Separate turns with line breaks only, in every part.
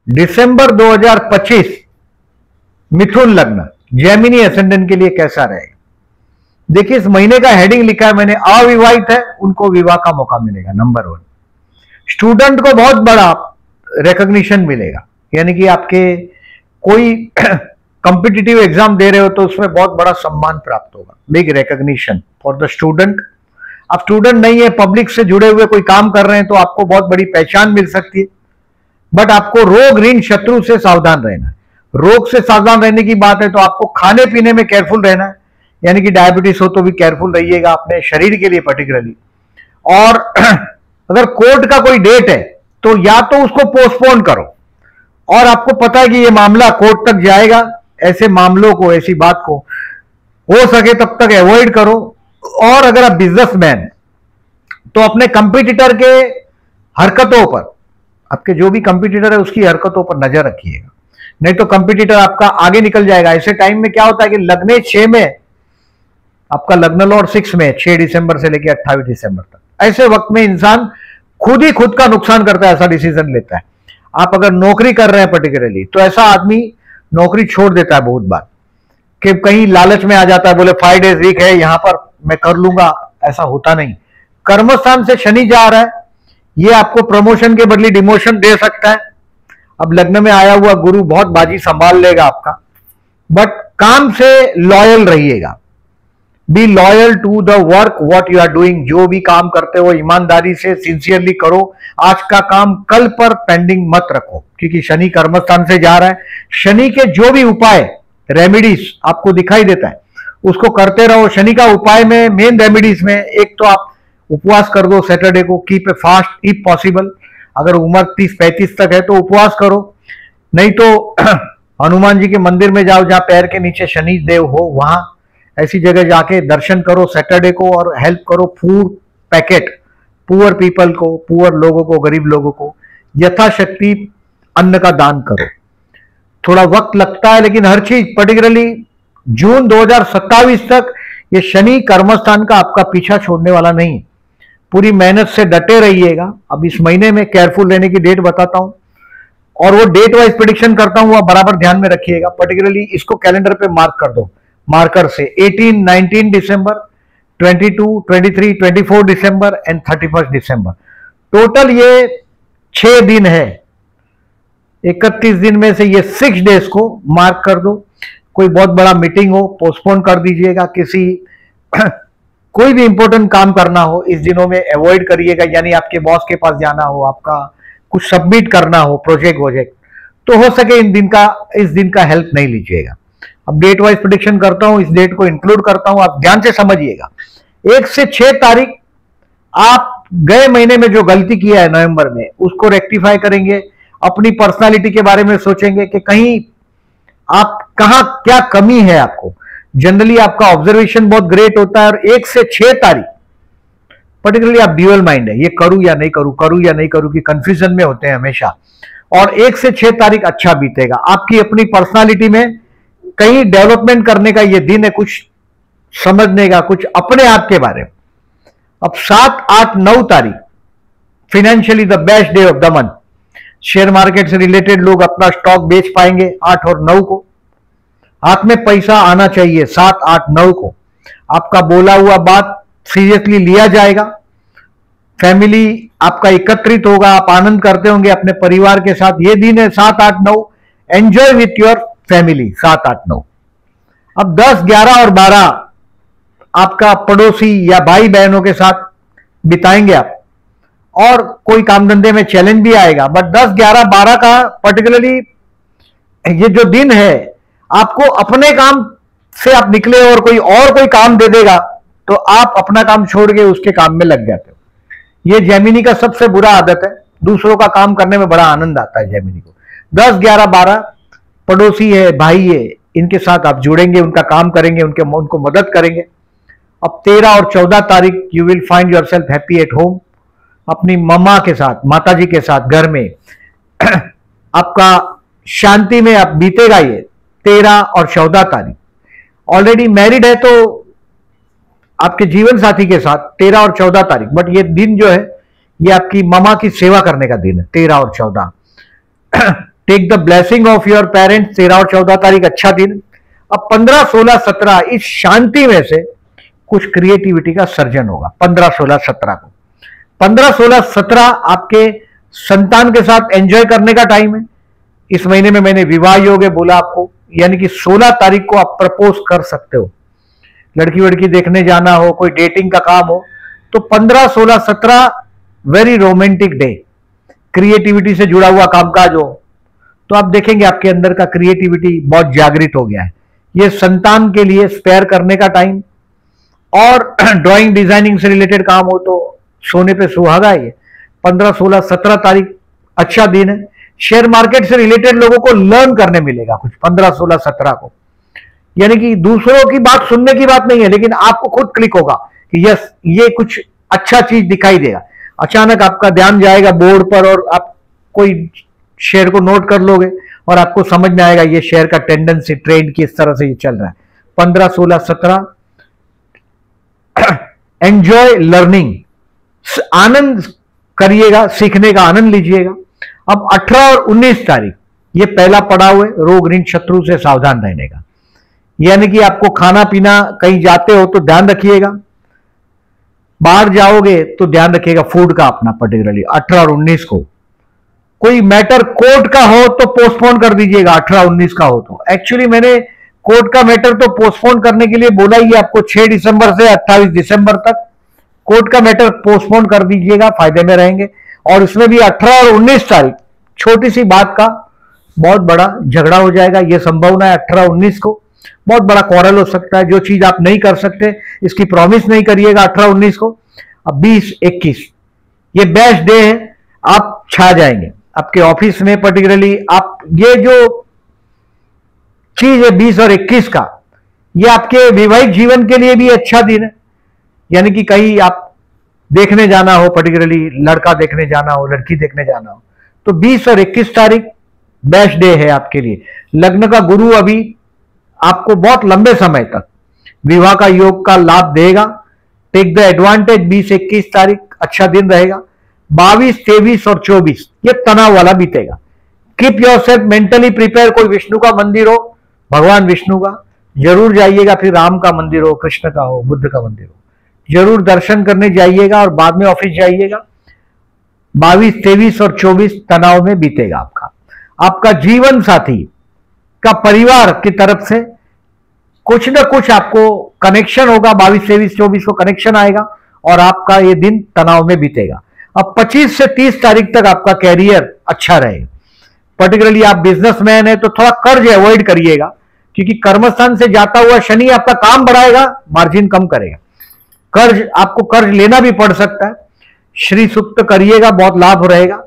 दिसंबर 2025 मिथुन लग्न Gemini ascendant के लिए कैसा रहेगा? देखिए, इस महीने का हेडिंग लिखा है मैंने, अविवाहित है उनको विवाह का मौका मिलेगा। नंबर 1, स्टूडेंट को बहुत बड़ा रिकॉग्निशन मिलेगा, यानी कि आपके कोई कॉम्पिटिटिव एग्जाम दे रहे हो तो उसमें बहुत बड़ा सम्मान प्राप्त होगा, big recognition for the student. आप स्टूडेंट नहीं है, पब्लिक से जुड़े हुए कोई काम कर रहे हैं तो आपको बहुत बड़ी पहचान मिल सकती है, बट आपको रोग ऋण शत्रु से सावधान रहना है। रोग से सावधान रहने की बात है तो आपको खाने पीने में केयरफुल रहना है, यानी कि डायबिटीज हो तो भी केयरफुल रहिएगा अपने शरीर के लिए पर्टिकुलरली। और अगर कोर्ट का कोई डेट है तो या तो उसको पोस्टपोन करो, और आपको पता है कि यह मामला कोर्ट तक जाएगा, ऐसे मामलों को, ऐसी बात को हो सके तब तक अवॉइड करो। और अगर आप बिजनेसमैन तो अपने कंपटीटर के हरकतों पर, आपके जो भी कंपटीटर है उसकी हरकतों पर नजर रखिएगा, नहीं तो कंपटीटर आपका आगे निकल जाएगा। ऐसे टाइम में क्या होता है कि लग्न 6 में, आपका लग्न लॉर्ड 6 में, 6 दिसंबर से लेकर 28 दिसंबर तक, ऐसे वक्त में इंसान खुद ही खुद का नुकसान करता है, ऐसा डिसीजन लेता है। आप अगर नौकरी कर रहे हैं पर्टिकुलरली तो ऐसा आदमी नौकरी छोड़ देता है बहुत बार, कि कहीं लालच में आ जाता है, बोले 5 डेज वीक है यहां पर मैं कर लूंगा, ऐसा होता नहीं। कर्मस्थान से शनि जा रहा है, ये आपको प्रमोशन के बदले डिमोशन दे सकता है। अब लग्न में आया हुआ गुरु बहुत बाजी संभाल लेगा आपका, बट काम से लॉयल रहिएगा। Be loyal to the work what you are doing. जो भी काम करते हो ईमानदारी से, सिंसियरली करो। आज का काम कल पर पेंडिंग मत रखो, क्योंकि शनि कर्मस्थान से जा रहा है। शनि के जो भी उपाय, रेमेडीज आपको दिखाई देता है, उसको करते रहो। शनि का उपाय में, मेन रेमेडीज में, एक तो आप उपवास कर दो सैटरडे को, keep a fast if possible. अगर उम्र 30-35 तक है तो उपवास करो, नहीं तो हनुमान जी के मंदिर में जाओ जहां पैर के नीचे शनि देव हो, वहां ऐसी जगह जाके दर्शन करो सैटरडे को, और हेल्प करो फूड पैकेट पुअर पीपल को, पुअर लोगों को, गरीब लोगों को यथाशक्ति अन्न का दान करो। थोड़ा वक्त लगता है, लेकिन हर चीज पर्टिकुलरली जून 2027 तक ये शनि कर्मस्थान का आपका पीछा छोड़ने वाला नहीं। पूरी मेहनत से डटे रहिएगा। अब इस महीने में केयरफुल रहने की डेट बताता हूं, और वो डेट वाइज प्रेडिक्शन करता हूं, आप बराबर ध्यान में रखिएगा। पर्टिकुलरली इसको कैलेंडर पे मार्क कर दो मार्कर से, 18, 19 दिसंबर, 22, 23, 24 दिसंबर एंड 31 दिसंबर। टोटल ये 6 दिन है। 31 दिन में से ये 6 डेज को मार्क कर दो। कोई बहुत बड़ा मीटिंग हो पोस्टपोन कर दीजिएगा, किसी कोई भी इंपॉर्टेंट काम करना हो इस दिनों में अवॉइड करिएगा, यानी आपके बॉस के पास जाना हो, आपका कुछ सबमिट करना हो, प्रोजेक्ट, तो हो सके इस दिन का हेल्प नहीं लीजिएगा। अब डेट वाइज प्रेडिक्शन करता हूं, इस डेट को इंक्लूड करता हूं, आप ध्यान से समझिएगा। 1 से 6 तारीख आप गए महीने में जो गलती किया है नवंबर में, उसको रेक्टिफाई करेंगे। अपनी पर्सनालिटी के बारे में सोचेंगे कि कहीं आप कहां क्या कमी है आपको। जनरली आपका ऑब्जर्वेशन बहुत ग्रेट होता है। और 1 से 6 तारीख पर्टिकुलरली आप ड्यूअल माइंड है, ये करूं या नहीं करूं कि कंफ्यूजन में होते हैं हमेशा। और 1 से 6 तारीख अच्छा बीतेगा। आपकी अपनी पर्सनालिटी में कहीं डेवलपमेंट करने का ये दिन है, कुछ समझने का, कुछ अपने आप के बारे में। अब 7, 8, 9 तारीख financially the best day of the month. Share market से रिलेटेड लोग अपना स्टॉक बेच पाएंगे 8 और 9 को। हाथ में पैसा आना चाहिए 7, 8, 9 को। आपका बोला हुआ बात सीरियसली लिया जाएगा। फैमिली आपका एकत्रित होगा, आप आनंद करते होंगे अपने परिवार के साथ। ये दिन है 7, 8, 9। Enjoy with your family 7, 8, 9। अब 10, 11 और 12 आपका पड़ोसी या भाई बहनों के साथ बिताएंगे आप, और कोई काम धंधे में चैलेंज भी आएगा। बट 10, 11, 12 का पर्टिकुलरली ये जो दिन है, आपको अपने काम से आप निकले और कोई काम दे देगा तो आप अपना काम छोड़ के उसके काम में लग जाते हो। ये जेमिनी का सबसे बुरा आदत है। दूसरों का काम करने में बड़ा आनंद आता है जेमिनी को। 10, 11, 12 पड़ोसी है, भाई है, इनके साथ आप जुड़ेंगे, उनका काम करेंगे, उनको मदद करेंगे। अब 13 और 14 तारीख you will find yourself happy at home, अपनी मम्मा के साथ, माताजी के साथ घर में आपका शांति में आप बीतेगा ये 13 और 14 तारीख। ऑलरेडी मैरिड है तो आपके जीवन साथी के साथ 13 और 14 तारीख। बट ये दिन जो है ये आपकी मम्मा की सेवा करने का दिन है, 13 और 14। Take the blessing of your parents, 13 और 14 तारीख अच्छा दिन। अब 15, 16, 17 इस शांति में से कुछ क्रिएटिविटी का सर्जन होगा 15, 16, 17 को। 15, 16, 17 आपके संतान के साथ एंजॉय करने का टाइम है। इस महीने में मैंने विवाह योग है बोला आपको, यानी कि 16 तारीख को आप प्रपोज कर सकते हो, लड़की वड़की देखने जाना हो, कोई डेटिंग का काम हो, तो 15, 16, 17 वेरी रोमांटिक डे। क्रिएटिविटी से जुड़ा हुआ कामकाज हो तो आप देखेंगे आपके अंदर का क्रिएटिविटी बहुत जागृत हो गया है। ये संतान के लिए स्पेयर करने का टाइम, और ड्राइंग डिजाइनिंग से रिलेटेड काम हो तो सोने पे सुहागा है। 15, 16, 17 तारीख अच्छा दिन है। शेयर मार्केट से रिलेटेड लोगों को लर्न करने मिलेगा कुछ 15, 16, 17 को, यानी कि दूसरों की बात सुनने की बात नहीं है, लेकिन आपको खुद क्लिक होगा कि यस ये कुछ अच्छा चीज दिखाई देगा। अचानक आपका ध्यान जाएगा बोर्ड पर और आप कोई शेयर को नोट कर लोगे और आपको समझ में आएगा ये शेयर का टेंडेंसी ट्रेंड किस तरह से ये चल रहा है। 15, 16, 17 एंजॉय लर्निंग, आनंद करिएगा, सीखने का आनंद लीजिएगा। अब 18 और 19 तारीख ये पहला पड़ाव है रोग ऋण शत्रु से सावधान रहने का, यानी कि आपको खाना पीना, कहीं जाते हो तो ध्यान रखिएगा, बाहर जाओगे तो ध्यान रखिएगा फूड का अपना। पर्टिकुलरली 18 और 19 को कोई मैटर कोर्ट का हो तो पोस्टपोन कर दीजिएगा। 18, 19 का हो तो एक्चुअली मैंने कोर्ट का मैटर तो पोस्टपोन करने के लिए बोला ही आपको 6 दिसंबर से 28 दिसंबर तक कोर्ट का मैटर पोस्टपोन कर दीजिएगा, फायदे में रहेंगे। और इसमें भी 18 और 19 तारीख छोटी सी बात का बहुत बड़ा झगड़ा हो जाएगा, यह संभावना है। 18, 19 को बहुत बड़ा क्वारल हो सकता है। जो चीज आप नहीं कर सकते इसकी प्रॉमिस नहीं करिएगा 18, 19 को। अब 20, 21 ये बेस्ट डे है, आप छा जाएंगे आपके ऑफिस में। पर्टिकुलरली आप ये जो चीज है 20 और 21 का, ये आपके वैवाहिक जीवन के लिए भी अच्छा दिन है, यानी कि कहीं आप देखने जाना हो, पर्टिकुलरली लड़का देखने जाना हो, लड़की देखने जाना हो, तो 20 और 21 तारीख बेस्ट डे है आपके लिए। लग्न का गुरु अभी आपको बहुत लंबे समय तक विवाह का योग का लाभ देगा। Take the advantage. 20, 21 तारीख अच्छा दिन रहेगा। 22, 23 और 24 ये तनाव वाला बीतेगा। Keep yourself mentally prepare. कोई विष्णु का मंदिर हो, भगवान विष्णु का जरूर जाइएगा, फिर राम का मंदिर हो, कृष्ण का हो, बुद्ध का मंदिर हो, जरूर दर्शन करने जाइएगा और बाद में ऑफिस जाइएगा। 22, 23 और 24 तनाव में बीतेगा आपका। आपका जीवन साथी का परिवार की तरफ से कुछ ना कुछ आपको कनेक्शन होगा। 22, 23, 24 को कनेक्शन आएगा और आपका ये दिन तनाव में बीतेगा। अब 25 से 30 तारीख तक आपका कैरियर अच्छा रहेगा। पर्टिकुलरली आप बिजनेसमैन है तो थोड़ा कर्ज अवॉइड करिएगा, क्योंकि कर्मस्थान से जाता हुआ शनि आपका काम बढ़ाएगा, मार्जिन कम करेगा। कर्ज आपको कर्ज लेना भी पड़ सकता है। श्री सुक्त करिएगा, बहुत लाभ रहेगा।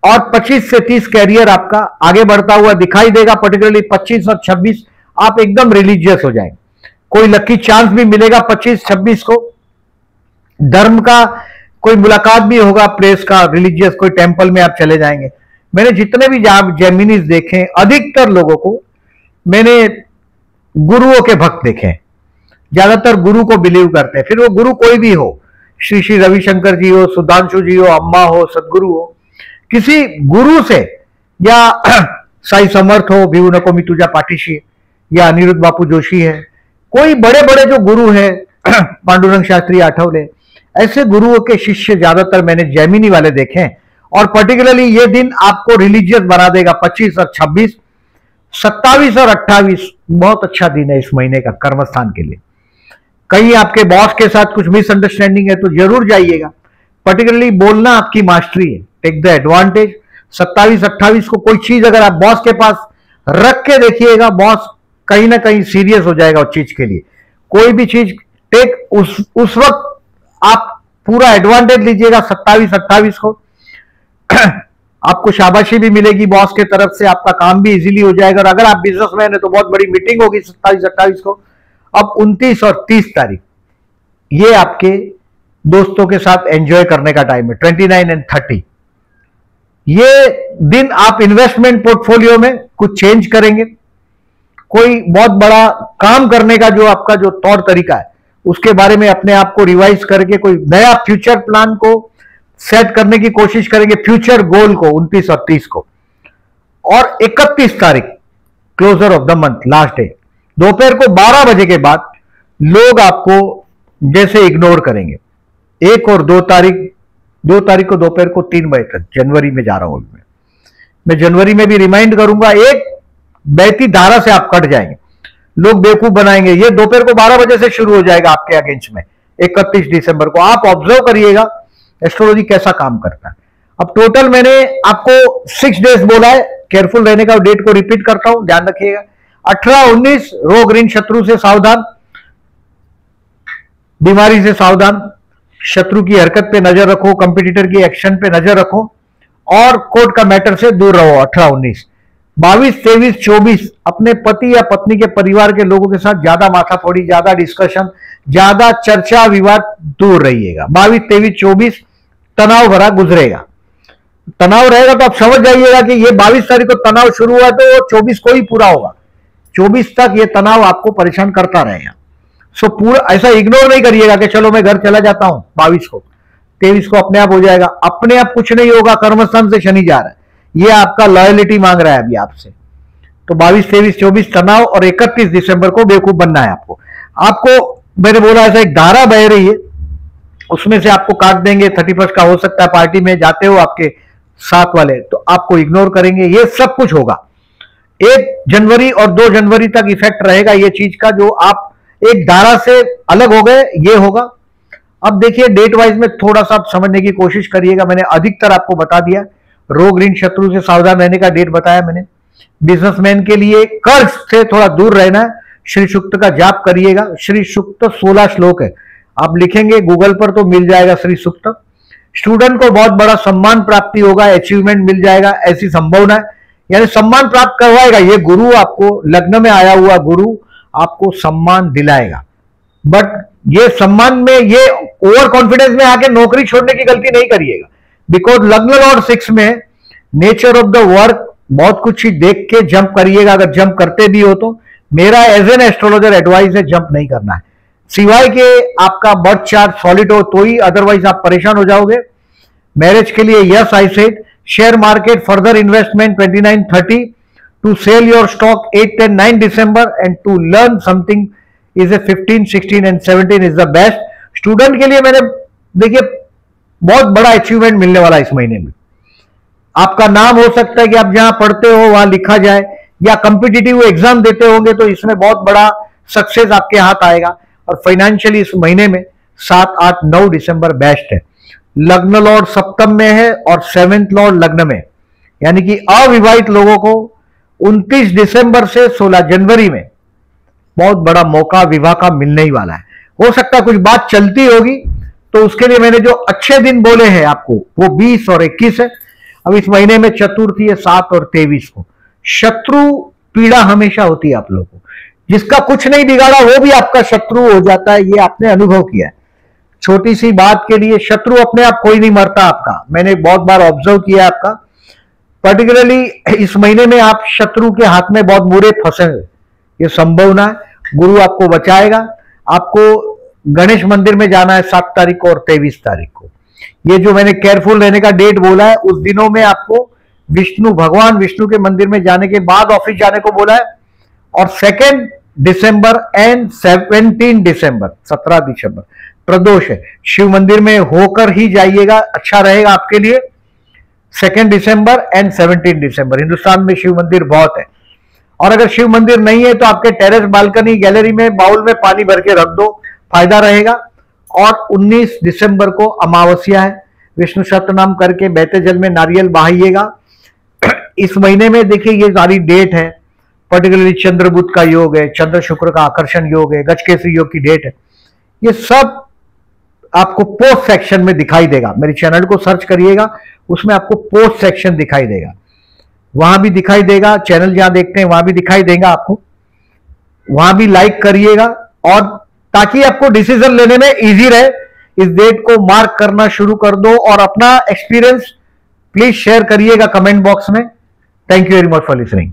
और 25 से 30 कैरियर आपका आगे बढ़ता हुआ दिखाई देगा। पर्टिकुलरली 25 और 26 आप एकदम रिलीजियस हो जाएंगे। कोई लकी चांस भी मिलेगा 25, 26 को। धर्म का कोई मुलाकात भी होगा, प्लेस का, रिलीजियस कोई टेंपल में आप चले जाएंगे। मैंने जितने भी जेमिनीज देखे, अधिकतर लोगों को मैंने गुरुओं के भक्त देखे। ज्यादातर गुरु को बिलीव करते हैं, फिर वो गुरु कोई भी हो, श्री श्री रविशंकर जी हो, सुधांशु जी हो, अम्मा हो, सदगुरु हो, किसी गुरु से, या साई समर्थ हो, भिऊ नको मी तुझा पाठीशी, या अनिरुद्ध बापू जोशी है, कोई बड़े बड़े जो गुरु हैं पांडुरंग शास्त्री आठवले, ऐसे गुरुओं के शिष्य ज्यादातर मैंने जैमिनी वाले देखे हैं। और पर्टिकुलरली ये दिन आपको रिलीजियस बना देगा। 25 और 26, 27 और 28 बहुत अच्छा दिन है इस महीने का कर्मस्थान के लिए। कहीं आपके बॉस के साथ कुछ मिसअंडरस्टैंडिंग है तो जरूर जाइएगा। पर्टिकुलरली बोलना आपकी मास्टरी है, टेक द एडवांटेज। 27, 28 को कोई चीज अगर आप बॉस के पास रख के देखिएगा, बॉस कहीं ना कहीं सीरियस हो जाएगा उस चीज के लिए। कोई भी चीज टेक उस वक्त आप पूरा एडवांटेज लीजिएगा। 27, 28 को आपको शाबाशी भी मिलेगी बॉस के तरफ से, आपका काम भी इजीली हो जाएगा। और अगर आप बिजनेसमैन है तो बहुत बड़ी मीटिंग होगी 27, 28 को। अब 29 और 30 तारीख ये आपके दोस्तों के साथ एंजॉय करने का टाइम है। 29 एंड 30 ये दिन आप इन्वेस्टमेंट पोर्टफोलियो में कुछ चेंज करेंगे। कोई बहुत बड़ा काम करने का जो आपका जो तौर तरीका है उसके बारे में अपने आप को रिवाइज करके कोई नया फ्यूचर प्लान को सेट करने की कोशिश करेंगे, फ्यूचर गोल को 29 और 30 को। और 31 तारीख closure of the month, last day, दोपहर को 12 बजे के बाद लोग आपको जैसे इग्नोर करेंगे। 1 और 2 तारीख को दोपहर को 3 बजे तक, जनवरी में जा रहा हूं मैं जनवरी में भी रिमाइंड करूंगा, एक बहती धारा से आप कट जाएंगे, लोग बेवकूफ बनाएंगे। ये दोपहर को 12 बजे से शुरू हो जाएगा आपके अगेंस्ट में 31 दिसंबर को। आप ऑब्जर्व करिएगा एस्ट्रोलॉजी कैसा काम करता है। अब टोटल मैंने आपको 6 डेज बोला है, केयरफुल रहने का। डेट को रिपीट करता हूं, ध्यान रखिएगा। 18-19 रोग ऋण शत्रु से सावधान, बीमारी से सावधान, शत्रु की हरकत पे नजर रखो, कंपटीटर की एक्शन पे नजर रखो और कोर्ट का मैटर से दूर रहो। 18-19 22-23-24 अपने पति या पत्नी के परिवार के लोगों के साथ ज्यादा माथाफोड़ी, ज्यादा डिस्कशन, ज्यादा चर्चा विवाद, दूर रहिएगा। 22-23-24 तनाव भरा गुजरेगा। तनाव रहेगा तो आप समझ जाइएगा कि ये 22 तारीख को तनाव शुरू हुआ तो 24 को ही पूरा होगा। 24 तक ये तनाव आपको परेशान करता रहेगा। सो पूरा ऐसा इग्नोर नहीं करिएगा कि चलो मैं घर चला जाता हूं 22 को, 23 को अपने आप हो जाएगा। अपने आप कुछ नहीं होगा, कर्मस्थान से शनि जा रहा है, ये आपका लॉयलिटी मांग रहा है अभी आपसे। तो 22-23-24 तनाव और 31 दिसंबर को बेवकूफ बनना है आपको मैंने बोला ऐसा एक धारा बह रही है, उसमें से आपको काट देंगे। 31 का हो सकता है पार्टी में जाते हो आपके साथ वाले, तो आपको इग्नोर करेंगे। ये सब कुछ होगा। 1 जनवरी और 2 जनवरी तक इफेक्ट रहेगा ये चीज का, जो आप एक धारा से अलग हो गए, ये होगा। अब देखिए डेट वाइज में थोड़ा सा आप समझने की कोशिश करिएगा। मैंने अधिकतर आपको बता दिया। रोग ऋण शत्रु से सावधान रहने का डेट बताया मैंने। बिजनेसमैन के लिए कर्ज से थोड़ा दूर रहना है। श्री सूक्त का जाप करिएगा। श्री सूक्त 16 श्लोक है, आप लिखेंगे गूगल पर तो मिल जाएगा श्री सूक्त। स्टूडेंट को बहुत बड़ा सम्मान प्राप्ति होगा, अचीवमेंट मिल जाएगा, ऐसी संभावना है, यानी सम्मान प्राप्त करवाएगा। ये गुरु आपको, लग्न में आया हुआ गुरु आपको सम्मान दिलाएगा। बट ये सम्मान में, ये ओवर कॉन्फिडेंस में आके नौकरी छोड़ने की गलती नहीं करिएगा, बिकॉज लग्न लॉर्ड 6 में नेचर ऑफ द वर्क बहुत कुछ ही देख के जंप करिएगा। अगर जंप करते भी हो तो मेरा एज एन एस्ट्रोलॉजर एडवाइस है जंप नहीं करना है, सिवाय के आपका बर्थ चार्ट सॉलिड हो तो ही, अदरवाइज आप परेशान हो जाओगे। मैरिज के लिए yes I said. Share market further investment 29-30 to sell your stock 8-10-9 दिसंबर and to learn something is a 15-16 and 17 is the best. Student के लिए मैंने देखिए बहुत बड़ा अचीवमेंट मिलने वाला इस महीने में। आपका नाम हो सकता है कि आप जहां पढ़ते हो वहां लिखा जाए, या कॉम्पिटिटिव एग्जाम देते होंगे तो इसमें बहुत बड़ा सक्सेस आपके हाथ आएगा। और फाइनेंशियली इस महीने में 7, 8, 9 दिसंबर बेस्ट है। लग्न लॉर्ड सप्तम में है और 7th लॉर्ड लग्न में, यानी कि अविवाहित लोगों को 29 दिसंबर से 16 जनवरी में बहुत बड़ा मौका विवाह का मिलने ही वाला है। हो सकता है कुछ बात चलती होगी, तो उसके लिए मैंने जो अच्छे दिन बोले हैं आपको वो 20 और 21 है। अब इस महीने में चतुर्थी है 7 और 23 को। शत्रु पीड़ा हमेशा होती है आप लोगों को, जिसका कुछ नहीं बिगाड़ा वो भी आपका शत्रु हो जाता है, ये आपने अनुभव किया है। छोटी सी बात के लिए शत्रु अपने आप कोई नहीं मरता आपका, मैंने बहुत बार ऑब्जर्व किया आपका। पर्टिकुलरली इस महीने में आप शत्रु के हाथ में बहुत बुरे फंसे, ये संभावना है। गुरु आपको बचाएगा। आपको गणेश मंदिर में जाना है 7 तारीख को और 23 तारीख को। ये जो मैंने केयरफुल रहने का डेट बोला है, उस दिनों में आपको भगवान विष्णु के मंदिर में जाने के बाद ऑफिस जाने को बोला है। और 2 दिसंबर एंड 17 दिसंबर 17 दिसंबर प्रदोष है, शिव मंदिर में होकर ही जाइएगा, अच्छा रहेगा आपके लिए। 2 दिसंबर एंड 17 दिसंबर हिंदुस्तान में शिव मंदिर बहुत है। और अगर शिव मंदिर नहीं है तो आपके टेरेस, बालकनी, गैलरी में बाउल में पानी भर के रख दो, फायदा रहेगा। और 19 दिसंबर को अमावस्या है, विष्णु सप्तनाम करके बहते जल में नारियल बहाइएगा। इस महीने में देखिए ये सारी डेट है, पर्टिकुलरली चंद्र बुध का योग है, चंद्र शुक्र का आकर्षण योग है, गजकेसरी योग की डेट है। ये सब आपको पोस्ट सेक्शन में दिखाई देगा। मेरे चैनल को सर्च करिएगा, उसमें आपको पोस्ट सेक्शन दिखाई देगा, वहां भी दिखाई देगा। चैनल जहां देखते हैं वहां भी दिखाई देगा आपको, वहां भी लाइक करिएगा, और ताकि आपको डिसीजन लेने में इजी रहे। इस डेट को मार्क करना शुरू कर दो और अपना एक्सपीरियंस प्लीज शेयर करिएगा कमेंट बॉक्स में। Thank you very much for listening.